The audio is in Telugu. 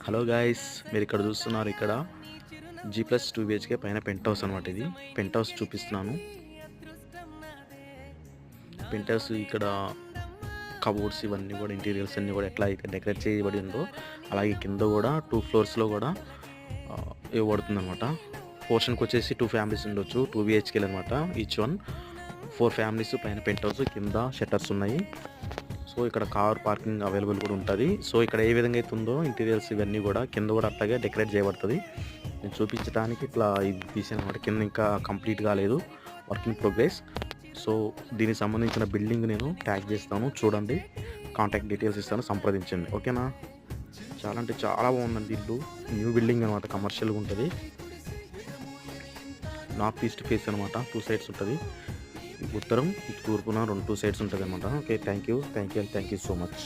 హలో గాయ్స్, మీరు ఇక్కడ చూస్తున్నారు. ఇక్కడ G+2 BHK పైన పెంట్ హౌస్ అనమాట. ఇది పెంట్ హౌస్ చూపిస్తున్నాను. పెంట్ హౌస్ ఇక్కడ కబోర్డ్స్ ఇవన్నీ కూడా ఇంటీరియర్స్ అన్నీ కూడా ఎట్లా అయితే డెకరేట్ చేయబడి ఉందో అలాగే కింద కూడా 2 ఫ్లోర్స్లో కూడా ఇవ్వబడుతుంది అనమాట. పోర్షన్కి వచ్చేసి 2 ఫ్యామిలీస్ ఉండొచ్చు. 2 BHKలు అనమాట. Each one 4 families. పైన పెంట్ హౌస్, కింద షట్టర్స్ ఉన్నాయి. సో ఇక్కడ కార్ పార్కింగ్ అవైలబుల్ కూడా ఉంటుంది. సో ఇక్కడ ఏ విధంగా అయితే ఉందో ఇంటీరియర్స్ ఇవన్నీ కూడా కింద కూడా అట్లాగే డెకరేట్ చేయబడుతుంది. నేను చూపించడానికి ఇట్లా ఇది తీసాను అనమాట. కింద ఇంకా కంప్లీట్ కాలేదు, వర్కింగ్ ప్రోగ్రెస్. సో దీనికి సంబంధించిన బిల్డింగ్ నేను ట్యాగ్ చేస్తాను, చూడండి. కాంటాక్ట్ డీటెయిల్స్ ఇస్తాను, సంప్రదించండి. ఓకేనా? చాలా అంటే చాలా బాగుందండి ఇల్లు. న్యూ బిల్డింగ్ అనమాట, కమర్షియల్గా ఉంటుంది. నార్త్ ఈస్ట్ ఫేస్ అనమాట. 2 సైడ్స్ ఉంటుంది. ఉత్తరం తూర్పున 2 సైడ్స్ ఉంటుంది అనమాట. Okay, thank you so much.